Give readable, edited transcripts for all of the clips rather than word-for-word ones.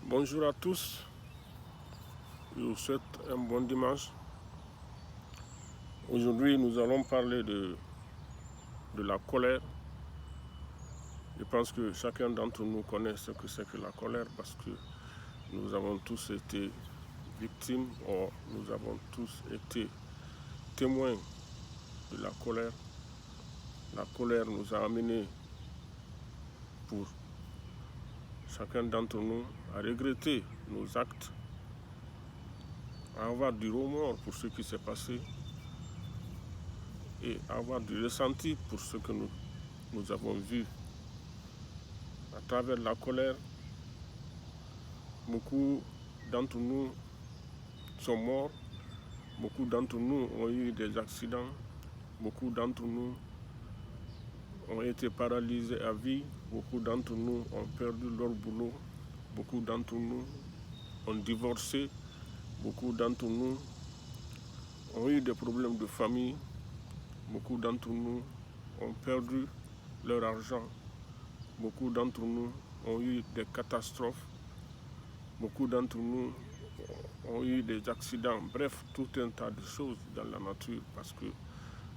Bonjour à tous, je vous souhaite un bon dimanche. Aujourd'hui, nous allons parler de la colère. Je pense que chacun d'entre nous connaît ce que c'est que la colère parce que nous avons tous été victimes, ou nous avons tous été témoins de la colère. La colère nous a amenés, pour chacun d'entre nous, à regretter nos actes, à avoir du remords pour ce qui s'est passé et à avoir du ressenti pour ce que nous avons vu. À travers la colère, beaucoup d'entre nous sont morts, beaucoup d'entre nous ont eu des accidents, beaucoup d'entre nous ont été paralysés à vie, beaucoup d'entre nous ont perdu leur boulot, beaucoup d'entre nous ont divorcé, beaucoup d'entre nous ont eu des problèmes de famille, beaucoup d'entre nous ont perdu leur argent, beaucoup d'entre nous ont eu des catastrophes, beaucoup d'entre nous ont eu des accidents, bref, tout un tas de choses dans la nature parce que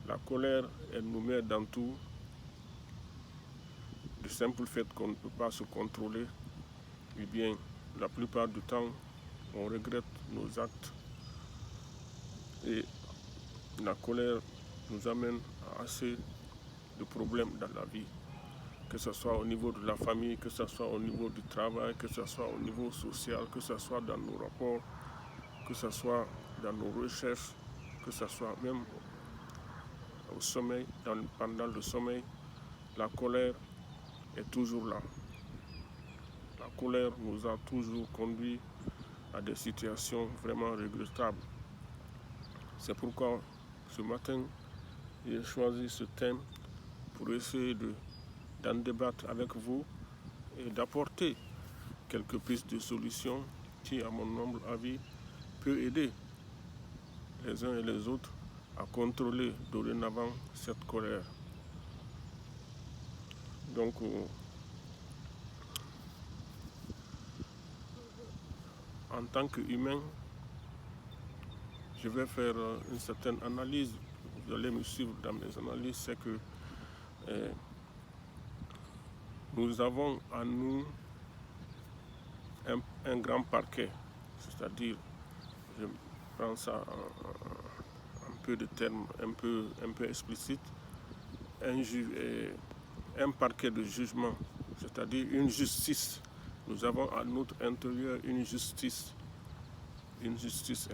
la colère, elle nous met dans tout. Du simple fait qu'on ne peut pas se contrôler, eh bien, la plupart du temps, on regrette nos actes et la colère nous amène à assez de problèmes dans la vie, que ce soit au niveau de la famille, que ce soit au niveau du travail, que ce soit au niveau social, que ce soit dans nos rapports, que ce soit dans nos recherches, que ce soit même au sommeil, pendant le sommeil, la colère est toujours là. La colère nous a toujours conduit à des situations vraiment regrettables. C'est pourquoi ce matin, j'ai choisi ce thème pour essayer d'en débattre avec vous et d'apporter quelques pistes de solutions qui, à mon humble avis, peut aider les uns et les autres à contrôler dorénavant cette colère. Donc, en tant qu'humain, je vais faire une certaine analyse. Vous allez me suivre dans mes analyses. C'est que nous avons en nous un grand parquet, c'est-à-dire, je prends ça en peu de termes un peu explicites, un parquet de jugement, c'est-à-dire une justice. Nous avons à notre intérieur une justice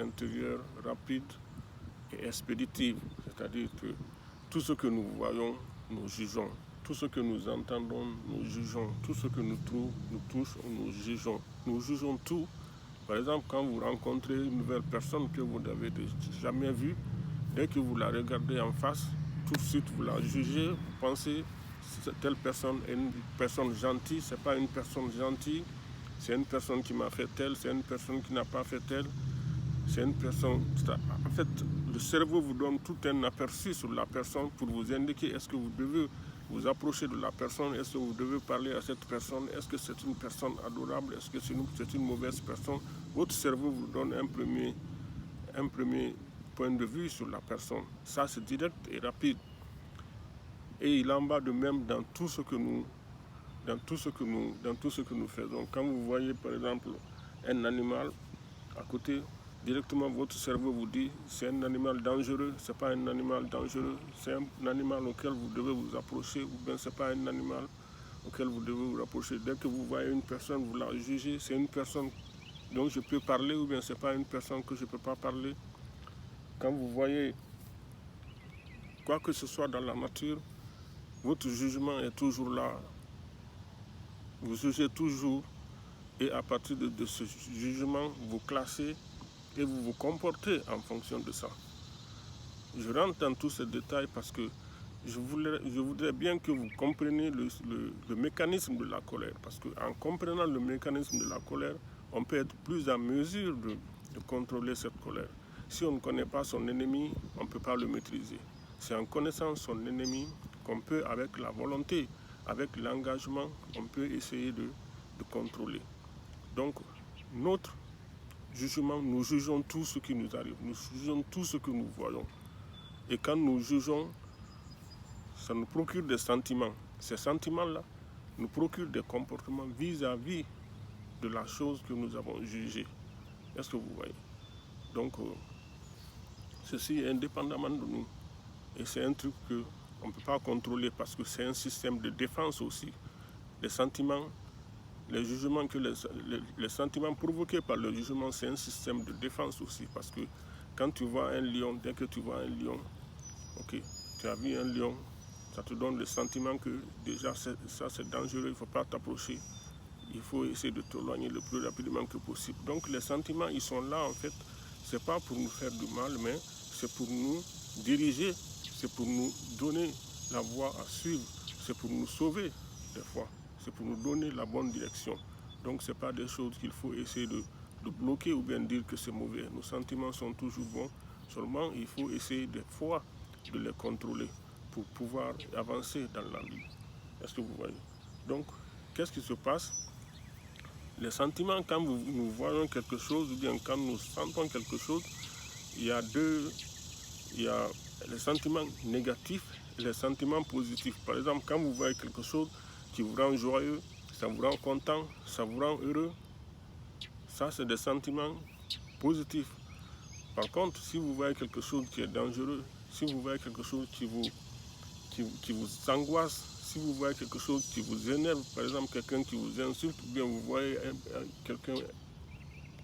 intérieure rapide et expéditive, c'est-à-dire que tout ce que nous voyons, nous jugeons. Tout ce que nous entendons, nous jugeons. Tout ce que nous touche, nous jugeons. Nous jugeons tout. Par exemple, quand vous rencontrez une nouvelle personne que vous n'avez jamais vue, dès que vous la regardez en face, tout de suite vous la jugez, vous pensez que telle personne est une personne gentille, c'est pas une personne gentille, c'est une personne qui m'a fait telle, c'est une personne qui n'a pas fait telle, c'est une personne... En fait, le cerveau vous donne tout un aperçu sur la personne pour vous indiquer est-ce que vous devez vous approcher de la personne, est-ce que vous devez parler à cette personne, est-ce que c'est une personne adorable, est-ce que c'est une mauvaise personne. Votre cerveau vous donne un premier point de vue sur la personne. Ça, c'est direct et rapide. Et il en va de même dans tout ce que nous faisons. Quand vous voyez, par exemple, un animal à côté, directement votre cerveau vous dit c'est un animal dangereux, c'est pas un animal dangereux, c'est un animal auquel vous devez vous approcher, ou bien c'est pas un animal auquel vous devez vous rapprocher. Dès que vous voyez une personne, vous la jugez, c'est une personne dont je peux parler, ou bien c'est pas une personne que je peux pas parler. Quand vous voyez quoi que ce soit dans la nature, votre jugement est toujours là. Vous jugez toujours et à partir de ce jugement, vous classez et vous vous comportez en fonction de ça. Je rentre dans tous ces détails parce que je voudrais bien que vous compreniez le mécanisme de la colère. Parce qu'en comprenant le mécanisme de la colère, on peut être plus en mesure de contrôler cette colère. Si on ne connaît pas son ennemi, on ne peut pas le maîtriser. C'est en connaissant son ennemi qu'on peut, avec la volonté, avec l'engagement, on peut essayer de contrôler. Donc, notre jugement, nous jugeons tout ce qui nous arrive, nous jugeons tout ce que nous voyons. Et quand nous jugeons, ça nous procure des sentiments. Ces sentiments-là nous procurent des comportements vis-à-vis de la chose que nous avons jugée. Est-ce que vous voyez? Donc, ceci est indépendamment de nous. Et c'est un truc qu'on ne peut pas contrôler parce que c'est un système de défense aussi. Les sentiments, les jugements les sentiments provoqués par le jugement, c'est un système de défense aussi. Parce que quand tu vois un lion, dès que tu vois un lion, ok, tu as vu un lion, ça te donne le sentiment que déjà ça c'est dangereux, il ne faut pas t'approcher. Il faut essayer de t'éloigner le plus rapidement que possible. Donc les sentiments, ils sont là en fait, c'est pas pour nous faire du mal, mais c'est pour nous diriger, c'est pour nous donner la voie à suivre, c'est pour nous sauver des fois, c'est pour nous donner la bonne direction. Donc c'est pas des choses qu'il faut essayer de bloquer ou bien dire que c'est mauvais. Nos sentiments sont toujours bons, seulement il faut essayer des fois de les contrôler pour pouvoir avancer dans la vie. Est-ce que vous voyez? Donc, qu'est-ce qui se passe? Les sentiments, quand nous voyons quelque chose, ou bien quand nous sentons quelque chose, il y a les sentiments négatifs et les sentiments positifs. Par exemple, quand vous voyez quelque chose qui vous rend joyeux, ça vous rend content, ça vous rend heureux, ça c'est des sentiments positifs. Par contre, si vous voyez quelque chose qui est dangereux, si vous voyez quelque chose qui vous angoisse, si vous voyez quelque chose qui vous énerve, par exemple quelqu'un qui vous insulte, ou bien vous voyez quelqu'un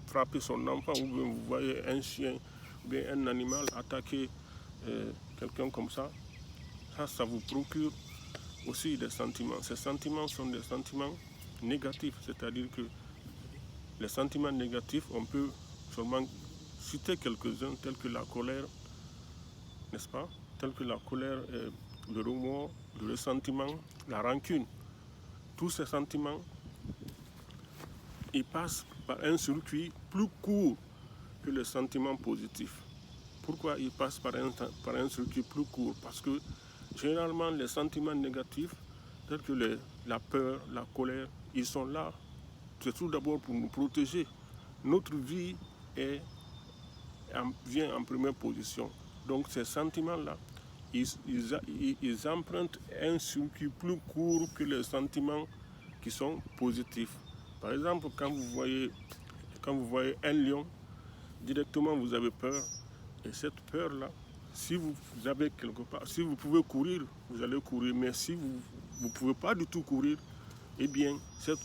frapper son enfant, ou bien vous voyez un chien, ou bien un animal attaquer quelqu'un comme ça, ça vous procure aussi des sentiments. Ces sentiments sont des sentiments négatifs, c'est-à-dire que les sentiments négatifs, on peut seulement citer quelques-uns, tels que la colère, n'est-ce pas? Tels que la colère, le remords, le ressentiment, la rancune. Tous ces sentiments, ils passent par un circuit plus court que les sentiments positifs. Pourquoi ils passent par un circuit plus court? Parce que généralement, les sentiments négatifs, tels que la peur, la colère, ils sont là. C'est tout d'abord pour nous protéger. Notre vie vient en première position. Donc ces sentiments-là, ils empruntent un circuit plus court que les sentiments qui sont positifs. Par exemple, quand vous voyez un lion, directement vous avez peur. Et cette peur-là, si vous avez quelque part, si vous pouvez courir, vous allez courir. Mais si vous ne pouvez pas du tout courir, eh bien, cette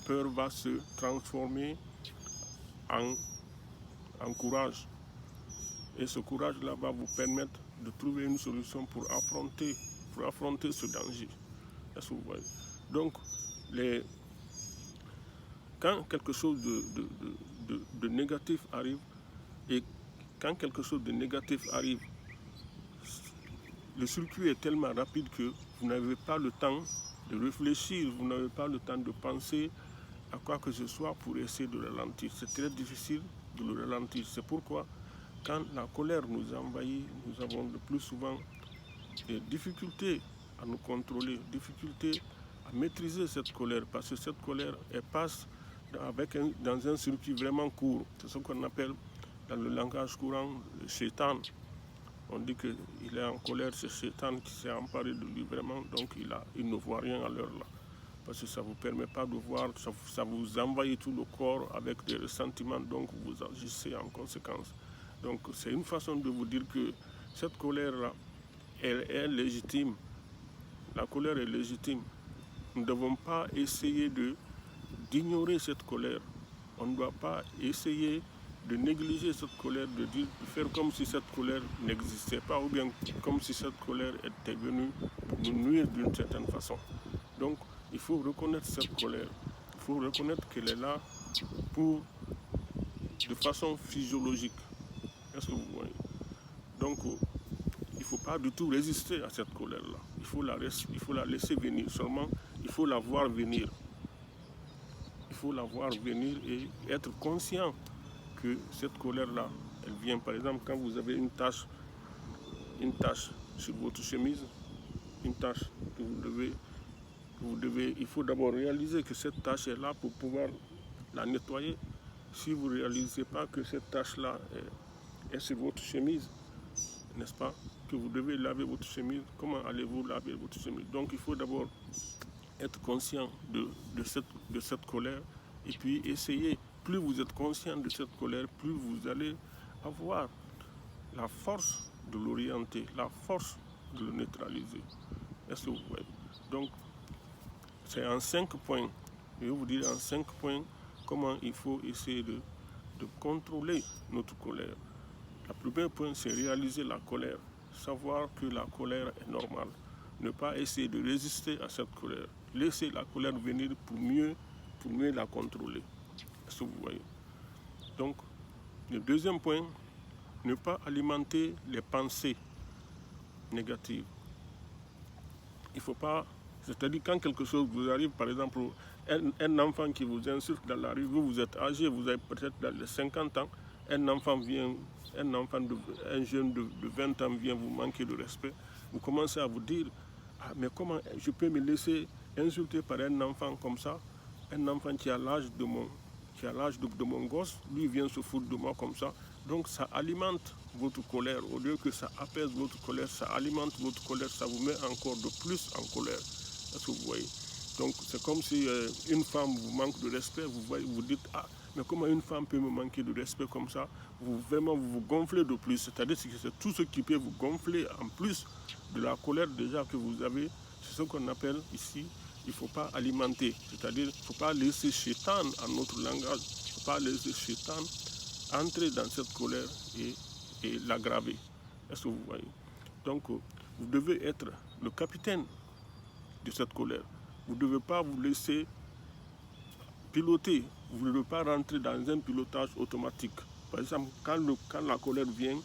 peur va se transformer en courage. Et ce courage-là va vous permettre de trouver une solution pour affronter ce danger. Est-ce que vous voyez? Donc, quand quelque chose de négatif arrive, et quand quelque chose de négatif arrive, le circuit est tellement rapide que vous n'avez pas le temps de réfléchir, vous n'avez pas le temps de penser à quoi que ce soit pour essayer de ralentir. C'est très difficile de le ralentir. C'est pourquoi, quand la colère nous envahit, nous avons le plus souvent des difficultés à nous contrôler, difficultés à maîtriser cette colère, parce que cette colère, elle passe dans un circuit vraiment court. C'est ce qu'on appelle, dans le langage courant, le shaitan. On dit qu'il est en colère, c'est Satan qui s'est emparé de lui vraiment, donc il ne voit rien à l'heure là. Parce que ça ne vous permet pas de voir, ça vous envahit tout le corps avec des ressentiments, donc vous agissez en conséquence. Donc c'est une façon de vous dire que cette colère-là, elle est légitime. La colère est légitime. Nous ne devons pas essayer d'ignorer cette colère. On ne doit pas essayer de négliger cette colère, de faire comme si cette colère n'existait pas, ou bien comme si cette colère était venue pour nous nuire d'une certaine façon. Donc, il faut reconnaître cette colère. Il faut reconnaître qu'elle est là de façon physiologique. Est-ce que vous voyez? Donc, il ne faut pas du tout résister à cette colère-là. Il faut la laisser venir. Seulement, il faut la voir venir. Il faut la voir venir et être conscient que cette colère-là, elle vient. Par exemple, quand vous avez une tache sur votre chemise, une tache que il faut d'abord réaliser que cette tâche est là pour pouvoir la nettoyer. Si vous ne réalisez pas que cette tâche-là est sur votre chemise, n'est-ce pas, que vous devez laver votre chemise, comment allez-vous laver votre chemise? Donc il faut d'abord être conscient de cette colère et puis essayer. Plus vous êtes conscient de cette colère, plus vous allez avoir la force de l'orienter, la force de le neutraliser. Est-ce que vous voyez? Donc, c'est en 5 points. Je vais vous dire en 5 points comment il faut essayer de contrôler notre colère. Le premier point, c'est réaliser la colère. Savoir que la colère est normale. Ne pas essayer de résister à cette colère. Laisser la colère venir pour mieux la contrôler. Est-ce que vous voyez? Donc, le deuxième point, ne pas alimenter les pensées négatives. Il ne faut pas, c'est-à-dire quand quelque chose vous arrive, par exemple, un enfant qui vous insulte dans la rue, vous êtes âgé, vous avez peut-être dans les 50 ans, un jeune de 20 ans vient vous manquer de respect, vous commencez à vous dire, ah, mais comment je peux me laisser insulter par un enfant comme ça, un enfant qui a l'âge de mon gosse, lui vient se foutre de moi comme ça. Donc ça alimente votre colère. Au lieu que ça apaise votre colère, ça alimente votre colère, ça vous met encore de plus en colère. Est-ce que vous voyez? Donc c'est comme si une femme vous manque de respect, vous dites, ah, mais comment une femme peut me manquer de respect comme ça? Vous vous gonflez de plus. C'est-à-dire que c'est tout ce qui peut vous gonfler en plus de la colère déjà que vous avez. C'est ce qu'on appelle ici, il ne faut pas alimenter. C'est-à-dire qu'il ne faut pas laisser Shaitan, en notre langage, il ne faut pas laisser Shaitan entrer dans cette colère et l'aggraver. Est-ce que vous voyez? Donc, vous devez être le capitaine de cette colère. Vous ne devez pas vous laisser piloter. Vous ne devez pas rentrer dans un pilotage automatique. Par exemple, quand la colère vient,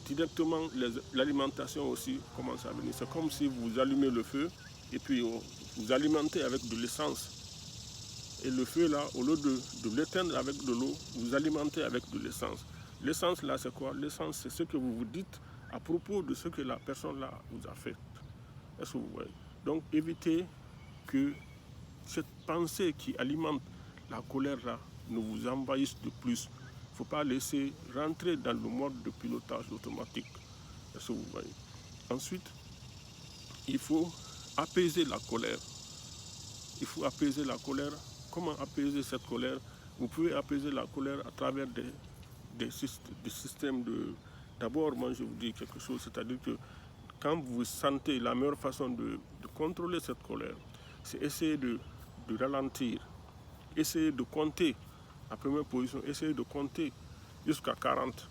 directement, l'alimentation aussi commence à venir. C'est comme si vous allumez le feu et puis vous alimentez avec de l'essence. Et le feu là, au lieu de l'éteindre avec de l'eau, vous alimentez avec de l'essence. L'essence là, c'est quoi? L'essence, c'est ce que vous vous dites à propos de ce que la personne là vous a fait. Est-ce que vous voyez? Donc, évitez que cette pensée qui alimente la colère là ne vous envahisse de plus. Il ne faut pas laisser rentrer dans le mode de pilotage automatique. Est-ce que vous voyez? Ensuite, il faut apaiser la colère. Il faut apaiser la colère. Comment apaiser cette colère? Vous pouvez apaiser la colère à travers des systèmes de... D'abord, moi je vous dis quelque chose, c'est-à-dire que quand vous sentez la meilleure façon de contrôler cette colère, c'est essayer de ralentir, essayer de compter. La première position, essayez de compter jusqu'à 40.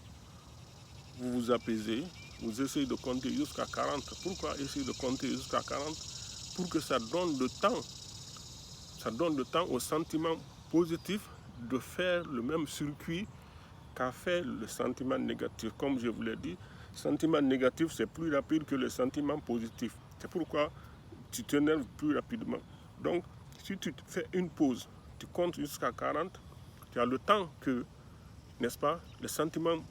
Vous vous apaisez, vous essayez de compter jusqu'à 40. Pourquoi essayer de compter jusqu'à 40? Pour que ça donne le temps. Ça donne le temps au sentiment positif de faire le même circuit qu'a fait le sentiment négatif. Comme je vous l'ai dit, le sentiment négatif, c'est plus rapide que le sentiment positif. C'est pourquoi tu t'énerves plus rapidement. Donc, si tu fais une pause, tu comptes jusqu'à 40, tu as le temps que, n'est-ce pas, les sentiments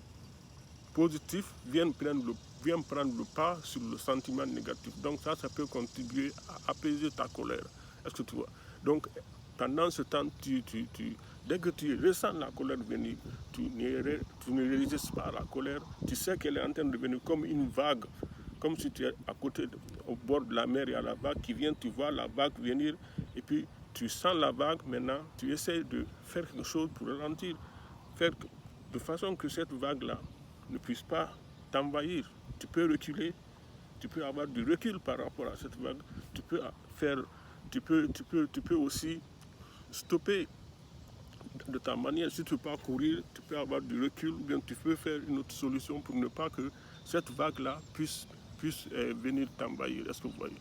positifs viennent prendre le pas sur le sentiment négatif. Donc ça peut contribuer à apaiser ta colère. Est-ce que tu vois? Donc, pendant ce temps, dès que tu ressens la colère venir, tu ne résistes pas à la colère. Tu sais qu'elle est en train de venir comme une vague, comme si tu es à côté, au bord de la mer, il y a la vague qui vient, tu vois la vague venir, et puis tu sens la vague, maintenant, tu essaies de faire quelque chose pour ralentir, faire de façon que cette vague-là ne puisse pas t'envahir. Tu peux reculer, tu peux avoir du recul par rapport à cette vague, tu peux aussi stopper de ta manière. Si tu ne peux pas courir, tu peux avoir du recul, ou bien tu peux faire une autre solution pour ne pas que cette vague-là puisse venir t'envahir. Est-ce que vous voyez?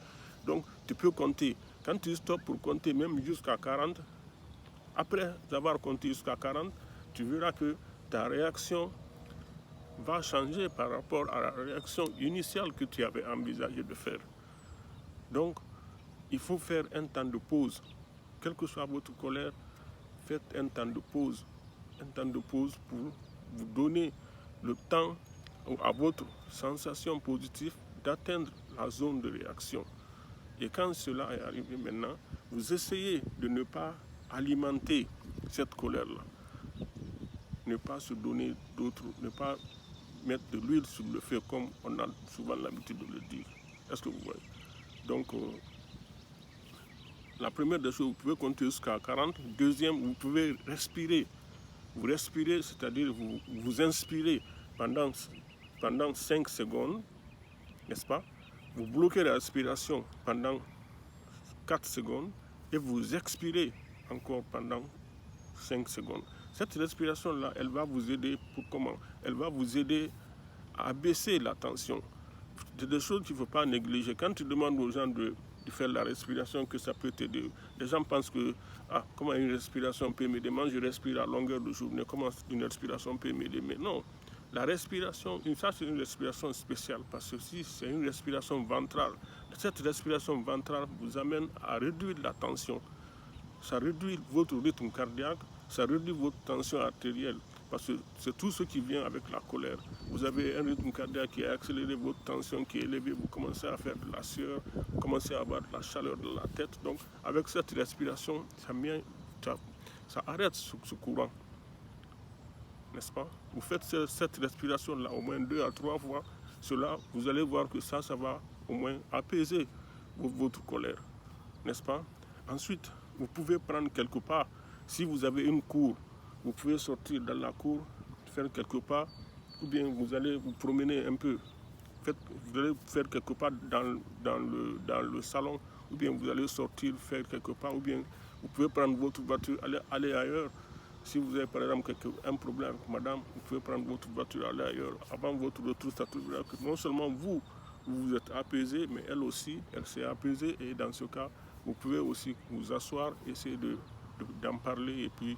Donc, tu peux compter. Quand tu stoppes pour compter même jusqu'à 40, après avoir compté jusqu'à 40, tu verras que ta réaction va changer par rapport à la réaction initiale que tu avais envisagé de faire. Donc, il faut faire un temps de pause. Quelle que soit votre colère, faites un temps de pause. Un temps de pause pour vous donner le temps à votre sensation positive d'atteindre la zone de réaction. Et quand cela est arrivé maintenant, vous essayez de ne pas alimenter cette colère-là. Ne pas se donner d'autres, ne pas mettre de l'huile sur le feu comme on a souvent l'habitude de le dire. Est-ce que vous voyez? Donc, la première des choses, vous pouvez compter jusqu'à 40. Deuxième, vous pouvez respirer. Vous respirez, c'est-à-dire vous inspirez pendant 5 secondes, n'est-ce pas? Vous bloquez la respiration pendant 4 secondes et vous expirez encore pendant 5 secondes. Cette respiration-là, elle va vous aider pour comment? Elle va vous aider à baisser la tension. C'est des choses qu'il ne faut pas négliger. Quand tu demandes aux gens de faire la respiration, que ça peut t'aider. Les gens pensent que, comment une respiration peut m'aider? Moi, je respire à longueur de journée. Comment une respiration peut m'aider? Mais non, la respiration, ça c'est une respiration spéciale, parce que si c'est une respiration ventrale, cette respiration ventrale vous amène à réduire la tension. Ça réduit votre rythme cardiaque, ça réduit votre tension artérielle, parce que c'est tout ce qui vient avec la colère. Vous avez un rythme cardiaque qui est accéléré, votre tension qui est élevée, vous commencez à faire de la sueur, vous commencez à avoir de la chaleur dans la tête. Donc, avec cette respiration, ça arrête ce courant, n'est-ce pas? Vous faites cette respiration-là au moins 2 à 3 fois. Cela, vous allez voir que ça va au moins apaiser votre colère, n'est-ce pas? Ensuite, vous pouvez prendre quelque part, si vous avez une cour, vous pouvez sortir dans la cour, faire quelque part, ou bien vous allez vous promener un peu. Vous allez faire quelque part dans le salon, ou bien vous allez sortir, faire quelque part, ou bien vous pouvez prendre votre voiture, aller ailleurs. Si vous avez par exemple un problème avec madame, vous pouvez prendre votre voiture, aller ailleurs. Avant votre retour, ça trouvera que non seulement vous vous êtes apaisé, mais elle aussi, elle s'est apaisée, et dans ce cas, vous pouvez aussi vous asseoir, essayer d'en parler et puis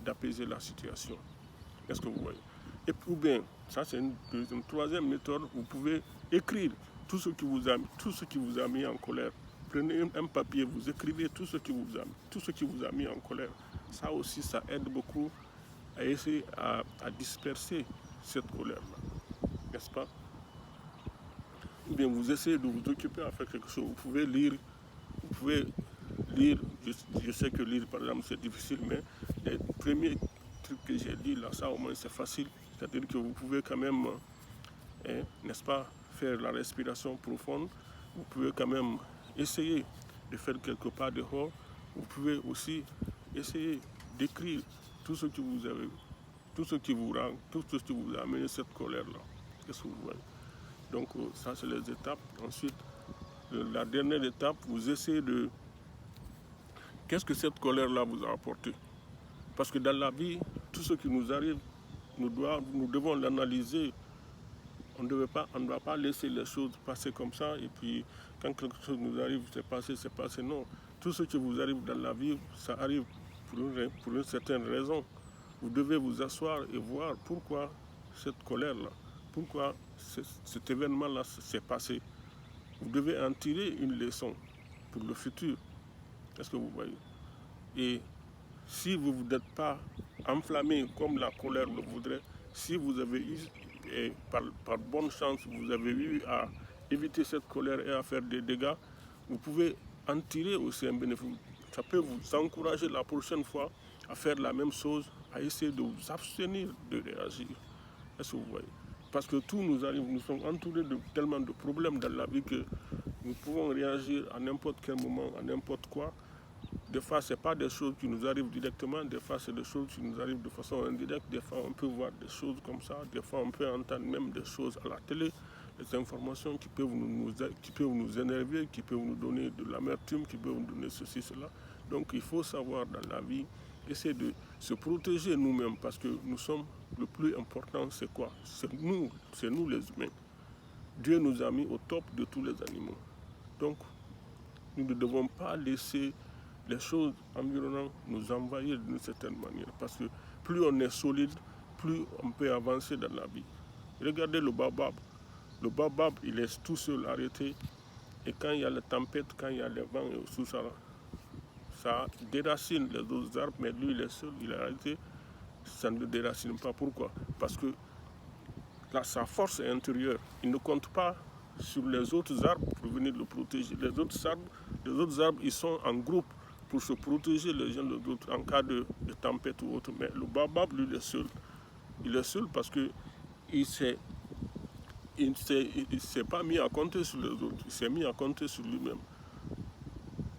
d'apaiser la situation. Est-ce que vous voyez? Et puis, ou bien, ça c'est une troisième méthode, vous pouvez écrire tout ce qui vous a mis en colère. Prenez un papier, vous écrivez tout ce qui vous a mis en colère. Ça aussi, ça aide beaucoup à essayer à disperser cette colère-là, n'est-ce pas? Ou bien vous essayez de vous occuper à faire quelque chose. Vous pouvez lire, je sais que lire par exemple c'est difficile, mais les premiers trucs que j'ai dit là, ça au moins c'est facile. C'est-à-dire que vous pouvez quand même, n'est-ce pas, faire la respiration profonde. Vous pouvez quand même essayer de faire quelque part dehors. Vous pouvez aussi essayer d'écrire tout ce que vous avez, tout ce qui vous a amené cette colère-là. Qu'est-ce que vous voyez? Donc ça c'est les étapes. Ensuite, la dernière étape, vous essayez de... Qu'est-ce que cette colère-là vous a apporté? Parce que dans la vie, tout ce qui nous arrive, nous devons l'analyser. On ne doit pas laisser les choses passer comme ça, et puis quand quelque chose nous arrive, c'est passé, non. Tout ce qui vous arrive dans la vie, ça arrive pour une certaine raison. Vous devez vous asseoir et voir pourquoi cette colère-là, pourquoi cet événement-là s'est passé. Vous devez en tirer une leçon pour le futur. Est-ce que vous voyez? Et si vous ne vous êtes pas enflammé comme la colère le voudrait, si vous avez eu, et par bonne chance, vous avez eu à éviter cette colère et à faire des dégâts, vous pouvez en tirer aussi un bénéfice. Ça peut vous encourager la prochaine fois à faire la même chose, à essayer de vous abstenir de réagir. Est-ce que vous voyez? Parce que tout nous arrive, nous sommes entourés de tellement de problèmes dans la vie que nous pouvons réagir à n'importe quel moment, à n'importe quoi. Des fois, ce n'est pas des choses qui nous arrivent directement, des fois, c'est des choses qui nous arrivent de façon indirecte, des fois, on peut voir des choses comme ça, des fois, on peut entendre même des choses à la télé, des informations qui peuvent nous énerver, qui peuvent nous donner de l'amertume, qui peuvent nous donner ceci, cela. Donc, il faut savoir dans la vie, essayer de se protéger nous-mêmes, parce que nous sommes, le plus important, c'est quoi? C'est nous les humains. Dieu nous a mis au top de tous les animaux. Donc, nous ne devons pas laisser les choses environnantes nous envahir d'une certaine manière. Parce que plus on est solide, plus on peut avancer dans la vie. Regardez le baobab. Le baobab, il est tout seul arrêté. Et quand il y a la tempête, quand il y a le vent et tout ça, ça déracine les autres arbres, mais lui, il est seul, il est arrêté. Ça ne le déracine pas. Pourquoi? Parce que là, sa force est intérieure. Il ne compte pas sur les autres arbres pour venir le protéger. Les autres arbres, ils sont en groupe pour se protéger les uns des autres en cas de tempête ou autre. Mais le baobab, lui, il est seul. Il est seul parce que il s'est pas mis à compter sur les autres. Il s'est mis à compter sur lui-même,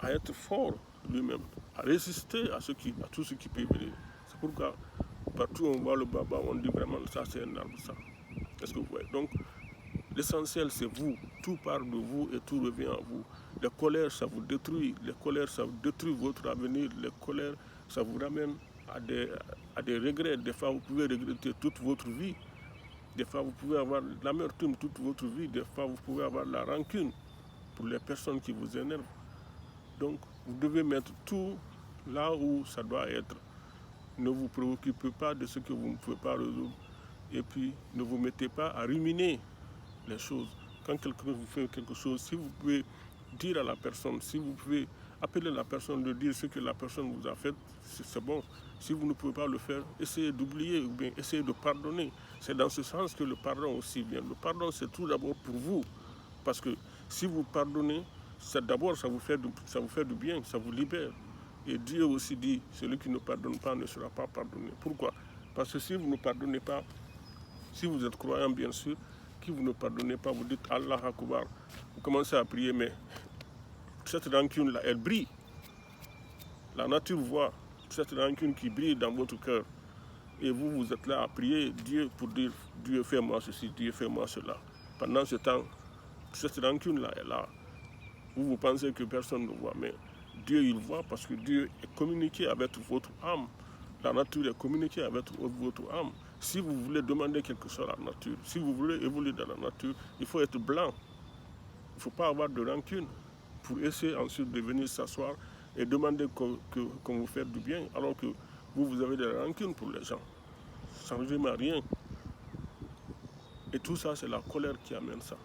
à être fort lui-même, à résister à tout ce qui peut venir. C'est pourquoi partout où on voit le baobab, on dit vraiment ça c'est un arbre, ça. Est-ce que vous voyez? Donc l'essentiel c'est vous, tout part de vous et tout revient à vous. Les colères ça vous détruit, les colères ça vous détruit votre avenir, les colères ça vous ramène à des regrets. Des fois vous pouvez regretter toute votre vie, des fois vous pouvez avoir l'amertume toute votre vie, des fois vous pouvez avoir la rancune pour les personnes qui vous énervent. Donc vous devez mettre tout là où ça doit être. Ne vous préoccupez pas de ce que vous ne pouvez pas résoudre. Et puis, ne vous mettez pas à ruminer les choses. Quand quelqu'un vous fait quelque chose, si vous pouvez dire à la personne, si vous pouvez appeler la personne, de dire ce que la personne vous a fait, c'est bon. Si vous ne pouvez pas le faire, essayez d'oublier ou bien essayez de pardonner. C'est dans ce sens que le pardon aussi vient. Le pardon, c'est tout d'abord pour vous. Parce que si vous pardonnez, d'abord, ça vous fait du bien, ça vous libère. Et Dieu aussi dit, celui qui ne pardonne pas ne sera pas pardonné. Pourquoi? Parce que si vous ne pardonnez pas, si vous êtes croyant bien sûr, que vous ne pardonnez pas, vous dites Allah Akbar, vous commencez à prier, mais cette rancune-là, elle brille. La nature voit cette rancune qui brille dans votre cœur. Et vous êtes là à prier Dieu pour dire, Dieu fais-moi ceci, Dieu fais-moi cela. Pendant ce temps, cette rancune-là est là. Vous pensez que personne ne voit, mais Dieu, il voit parce que Dieu est communiqué avec votre âme. La nature est communiquée avec votre âme. Si vous voulez demander quelque chose à la nature, si vous voulez évoluer dans la nature, il faut être blanc. Il ne faut pas avoir de rancune pour essayer ensuite de venir s'asseoir et demander qu'on vous fasse du bien, alors que vous avez de la rancune pour les gens. Ça ne rime à rien. Et tout ça, c'est la colère qui amène ça.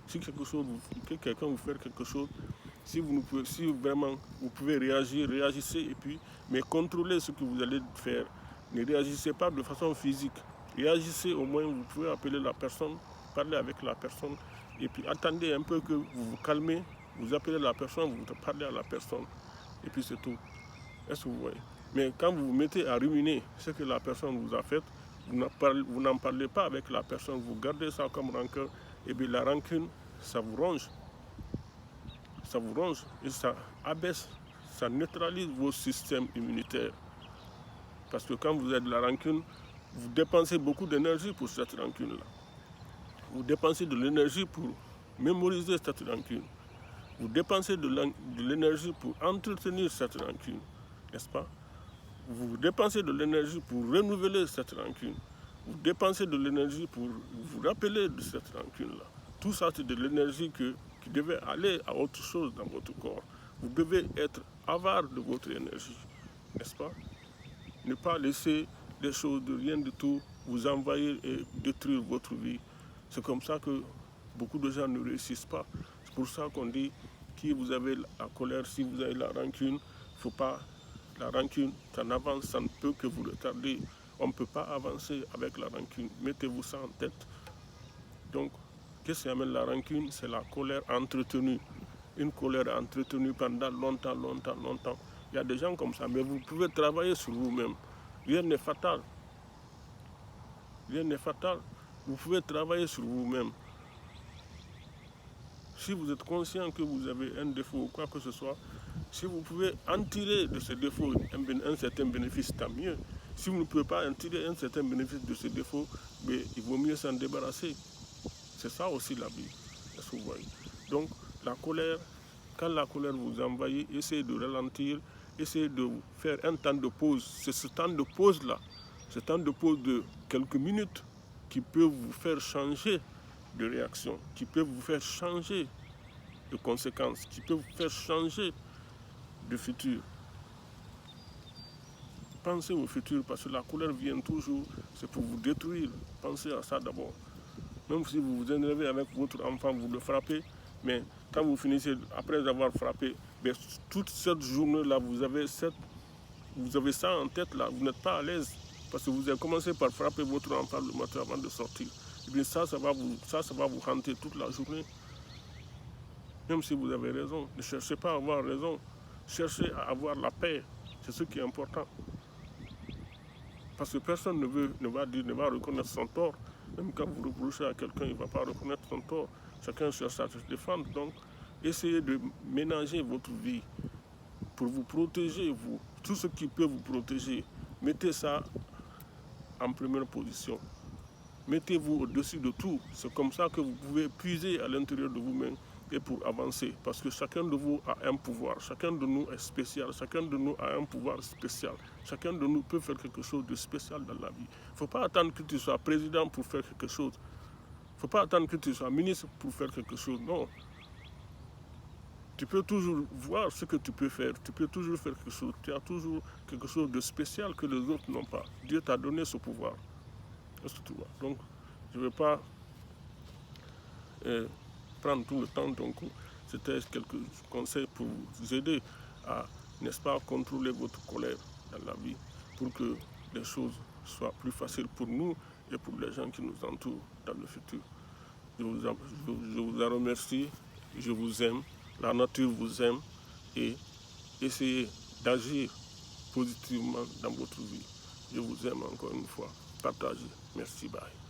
Si quelqu'un vous fait quelque chose, si vraiment vous pouvez réagir, réagissez et puis, mais contrôlez ce que vous allez faire. Ne réagissez pas de façon physique. Réagissez au moins, vous pouvez appeler la personne, parler avec la personne et puis attendez un peu que vous vous calmez, vous appelez la personne, vous parlez à la personne et puis c'est tout. Est-ce que vous voyez? Mais quand vous vous mettez à ruminer ce que la personne vous a fait, vous n'en parlez pas avec la personne, vous gardez ça comme rancœur et bien la rancune, ça vous ronge. Ça vous ronge et ça abaisse, ça neutralise vos systèmes immunitaires. Parce que quand vous avez de la rancune, vous dépensez beaucoup d'énergie pour cette rancune-là. Vous dépensez de l'énergie pour mémoriser cette rancune. Vous dépensez de l'énergie pour entretenir cette rancune, n'est-ce pas? Vous dépensez de l'énergie pour renouveler cette rancune. Vous dépensez de l'énergie pour vous rappeler de cette rancune-là. Tout ça, c'est de l'énergie qui devait aller à autre chose dans votre corps. Vous devez être avare de votre énergie, n'est-ce pas? Ne pas laisser des choses de rien du tout vous envahir et détruire votre vie. C'est comme ça que beaucoup de gens ne réussissent pas. C'est pour ça qu'on dit, si vous avez la colère, si vous avez la rancune, il ne faut pas. La rancune, ça n'avance, ça ne peut que vous retarder. On ne peut pas avancer avec la rancune. Mettez-vous ça en tête. Donc, qu'est-ce qui amène la rancune? C'est la colère entretenue. Une colère entretenue pendant longtemps, longtemps, longtemps. Il y a des gens comme ça, mais vous pouvez travailler sur vous-même. Rien n'est fatal. Rien n'est fatal. Vous pouvez travailler sur vous-même. Si vous êtes conscient que vous avez un défaut ou quoi que ce soit, si vous pouvez en tirer de ce défaut un certain bénéfice, tant mieux. Si vous ne pouvez pas en tirer un certain bénéfice de ce défaut, mais il vaut mieux s'en débarrasser. C'est ça aussi la vie. Est-ce que vous voyez? Donc, la colère, quand la colère vous envahit, essayez de ralentir, essayez de faire un temps de pause. C'est ce temps de pause-là, ce temps de pause de quelques minutes qui peut vous faire changer de réaction, qui peut vous faire changer de conséquences, qui peut vous faire changer de futur. Pensez au futur parce que la colère vient toujours, c'est pour vous détruire. Pensez à ça d'abord. Même si vous vous énervez avec votre enfant, vous le frappez, mais quand vous finissez, après avoir frappé, toute cette journée-là, vous avez ça en tête, là, vous n'êtes pas à l'aise. Parce que vous avez commencé par frapper votre enfant le matin avant de sortir. Et bien ça va vous hanter toute la journée. Même si vous avez raison, ne cherchez pas à avoir raison. cherchez à avoir la paix. C'est ce qui est important. Parce que personne ne va reconnaître son tort. Même quand vous reprochez à quelqu'un, il ne va pas reconnaître son tort. Chacun cherche à se défendre. Donc, essayez de ménager votre vie pour vous protéger, vous. Tout ce qui peut vous protéger, mettez ça en première position. Mettez-vous au-dessus de tout. C'est comme ça que vous pouvez puiser à l'intérieur de vous-même et pour avancer. Parce que chacun de vous a un pouvoir. Chacun de nous est spécial. Chacun de nous a un pouvoir spécial. Chacun de nous peut faire quelque chose de spécial dans la vie. Il ne faut pas attendre que tu sois président pour faire quelque chose. Il ne faut pas attendre que tu sois ministre pour faire quelque chose. Non. Tu peux toujours voir ce que tu peux faire. Tu peux toujours faire quelque chose. Tu as toujours quelque chose de spécial que les autres n'ont pas. Dieu t'a donné ce pouvoir. Est-ce que tu vois? Donc, je ne vais pas prendre tout le temps. Donc, c'était quelques conseils pour vous aider à, n'est-ce pas, contrôler votre colère dans la vie pour que les choses soient plus faciles pour nous et pour les gens qui nous entourent dans le futur. Je vous en remercie. Je vous aime. La nature vous aime. Et essayez d'agir positivement dans votre vie. Je vous aime encore une fois. Partagez. Merci. Bye.